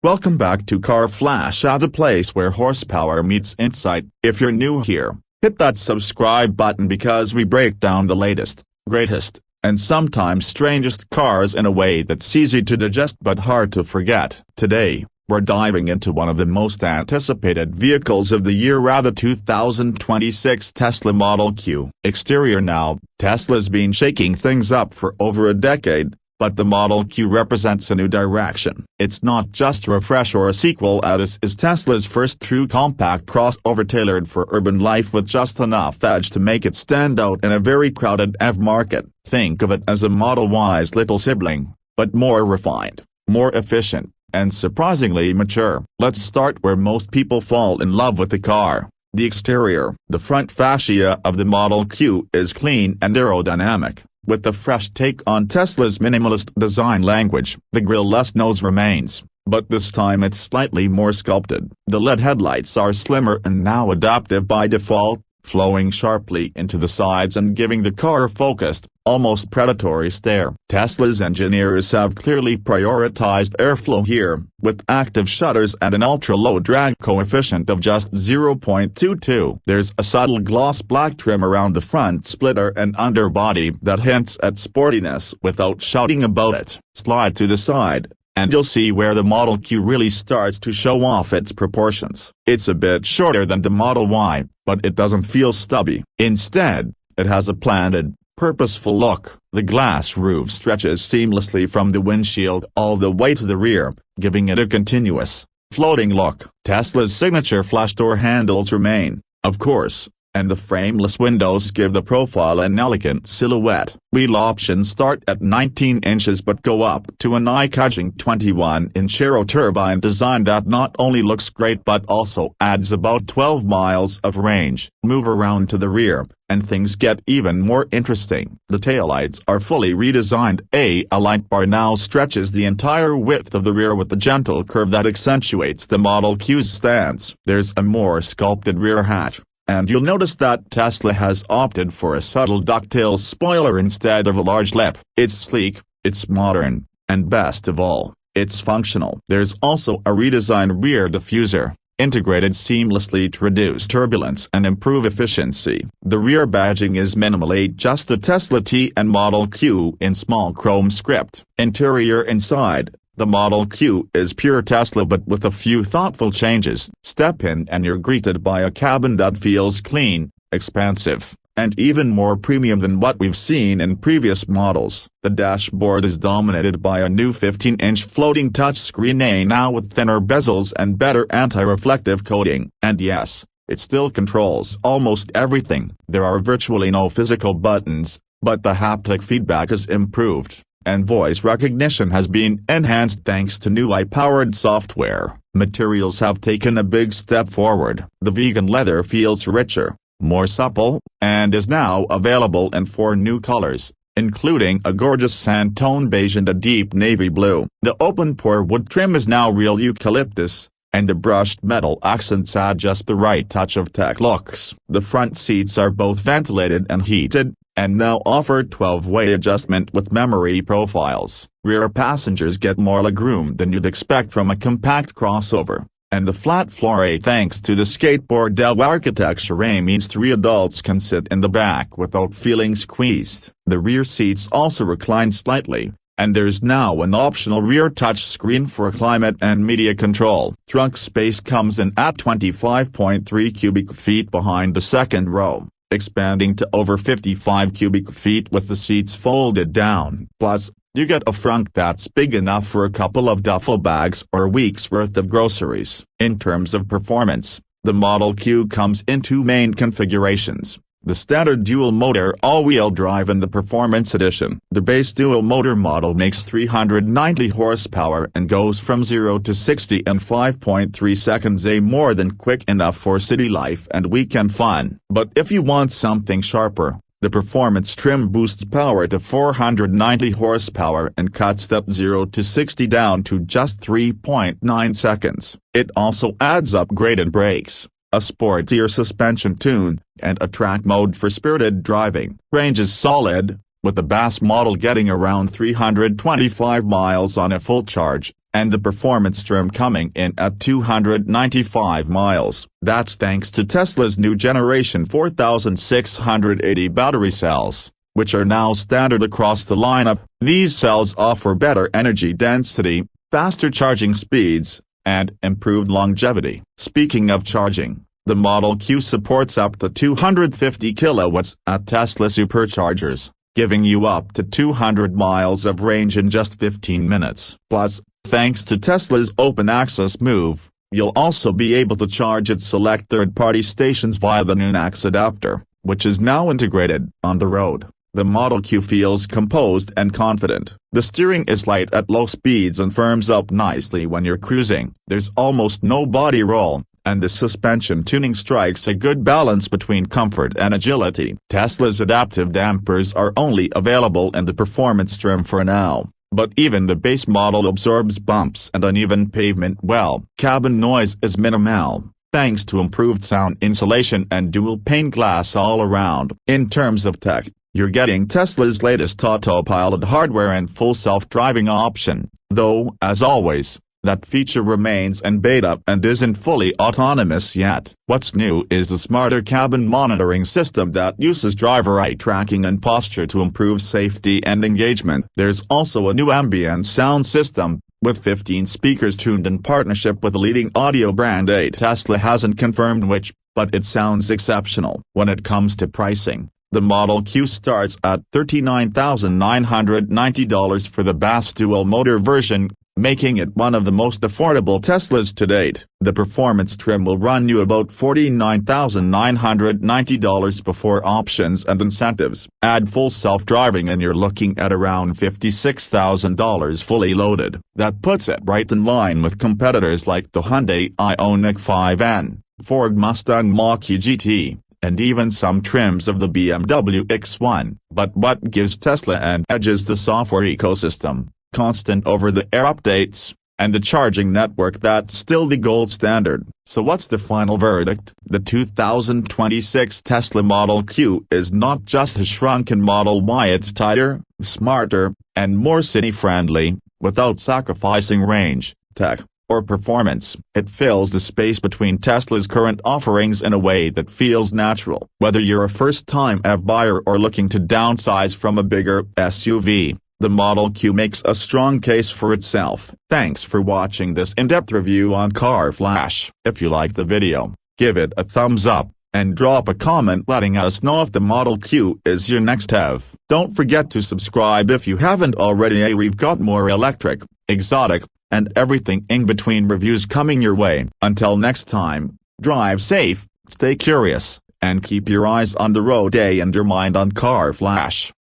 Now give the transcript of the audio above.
Welcome back to Car Flash, the place where horsepower meets insight. If you're new here, hit that subscribe button because we break down the latest, greatest, and sometimes strangest cars in a way that's easy to digest but hard to forget. Today, we're diving into one of the most anticipated vehicles of the year, the 2026 Tesla Model Q. Exterior. Now, Tesla's been shaking things up for over a decade, but the Model Q represents a new direction. It's not just a refresh or a sequel. This is Tesla's first true compact crossover tailored for urban life with just enough edge to make it stand out in a very crowded EV market. Think of it as a Model Y's little sibling, but more refined, more efficient, and surprisingly mature. Let's start where most people fall in love with the car: the exterior. The front fascia of the Model Q is clean and aerodynamic, with a fresh take on Tesla's minimalist design language. The grille-less nose remains, but this time it's slightly more sculpted. The LED headlights are slimmer and now adaptive by default, flowing sharply into the sides and giving the car a focused, almost predatory stare. Tesla's engineers have clearly prioritized airflow here, with active shutters and an ultra-low drag coefficient of just 0.22. There's a subtle gloss black trim around the front splitter and underbody that hints at sportiness without shouting about it. Slide to the side, and you'll see where the Model Q really starts to show off its proportions. It's a bit shorter than the Model Y, but it doesn't feel stubby. Instead, it has a planted, purposeful look. The glass roof stretches seamlessly from the windshield all the way to the rear, giving it a continuous, floating look. Tesla's signature flash door handles remain, of course, and the frameless windows give the profile an elegant silhouette. Wheel options start at 19 inches but go up to an eye-catching 21-inch aero-turbine design that not only looks great but also adds about 12 miles of range. Move around to the rear, and things get even more interesting. The taillights are fully redesigned. A light bar now stretches the entire width of the rear with a gentle curve that accentuates the Model Q's stance. There's a more sculpted rear hatch, and you'll notice that Tesla has opted for a subtle ducktail spoiler instead of a large lip. It's sleek, it's modern, and best of all, it's functional. There's also a redesigned rear diffuser, integrated seamlessly to reduce turbulence and improve efficiency. The rear badging is minimally just the Tesla T and Model Q in small chrome script. Interior. Inside, the Model Q is pure Tesla but with a few thoughtful changes. Step in and you're greeted by a cabin that feels clean, expansive, and even more premium than what we've seen in previous models. The dashboard is dominated by a new 15-inch floating touchscreen, now with thinner bezels and better anti-reflective coating. And yes, it still controls almost everything. There are virtually no physical buttons, but the haptic feedback is improved, and voice recognition has been enhanced thanks to new AI-powered software. Materials have taken a big step forward. The vegan leather feels richer, more supple, and is now available in 4 new colors, including a gorgeous sand tone beige and a deep navy blue. The open-pore wood trim is now real eucalyptus, and the brushed metal accents add just the right touch of tech looks. The front seats are both ventilated and heated, and now offer 12-way adjustment with memory profiles. Rear passengers get more legroom than you'd expect from a compact crossover, and the flat floor, thanks to the skateboard dell architecture, means 3 adults can sit in the back without feeling squeezed. The rear seats also recline slightly, and there's now an optional rear touchscreen for climate and media control. Trunk space comes in at 25.3 cubic feet behind the second row, expanding to over 55 cubic feet with the seats folded down. Plus, you get a frunk that's big enough for a couple of duffel bags or a week's worth of groceries. In terms of performance, the Model Q comes in 2 main configurations: the standard dual-motor all-wheel drive and the Performance Edition. The base dual-motor model makes 390 horsepower and goes from 0 to 60 in 5.3 seconds, more than quick enough for city life and weekend fun. But if you want something sharper, the Performance trim boosts power to 490 horsepower and cuts that 0 to 60 down to just 3.9 seconds. It also adds upgraded brakes, a sportier suspension tune, and a track mode for spirited driving. Range is solid, with the Bass model getting around 325 miles on a full charge, and the performance trim coming in at 295 miles. That's thanks to Tesla's new generation 4680 battery cells, which are now standard across the lineup. These cells offer better energy density, faster charging speeds, and improved longevity. Speaking of charging, the Model Q supports up to 250 kilowatts at Tesla superchargers, giving you up to 200 miles of range in just 15 minutes. Plus, thanks to Tesla's open access move, you'll also be able to charge at select third-party stations via the new NACS adapter, which is now integrated. On the road, the Model Q feels composed and confident. The steering is light at low speeds and firms up nicely when you're cruising. There's almost no body roll, and the suspension tuning strikes a good balance between comfort and agility. Tesla's adaptive dampers are only available in the performance trim for now, but even the base model absorbs bumps and uneven pavement well. Cabin noise is minimal, thanks to improved sound insulation and dual-pane glass all around. In terms of tech, you're getting Tesla's latest autopilot hardware and full self-driving option, though, as always, that feature remains in beta and isn't fully autonomous yet. What's new is a smarter cabin monitoring system that uses driver eye tracking and posture to improve safety and engagement. There's also a new ambient sound system, with 15 speakers tuned in partnership with the leading audio brand 8. Tesla hasn't confirmed which, but it sounds exceptional. When it comes to pricing, the Model Q starts at $39,990 for the BAS dual-motor version, making it one of the most affordable Teslas to date. The performance trim will run you about $49,990 before options and incentives. Add full self-driving and you're looking at around $56,000 fully loaded. That puts it right in line with competitors like the Hyundai Ioniq 5N, Ford Mustang Mach-E GT, and even some trims of the BMW X1. But what gives Tesla an edge is the software ecosystem, constant over-the-air updates, and the charging network that's still the gold standard. So what's the final verdict? The 2026 Tesla Model Q is not just a shrunken Model Y, it's tighter, smarter, and more city-friendly, without sacrificing range, tech, or performance. It fills the space between Tesla's current offerings in a way that feels natural. Whether you're a first-time EV buyer or looking to downsize from a bigger SUV, the Model Q makes a strong case for itself. Thanks for watching this in-depth review on Car Flash. If you liked the video, give it a thumbs up, and drop a comment letting us know if the Model Q is your next EV. Don't forget to subscribe if you haven't already. We've got more electric, exotic, and everything in between reviews coming your way. Until next time, drive safe, stay curious, and keep your eyes on the road and your mind on Car Flash.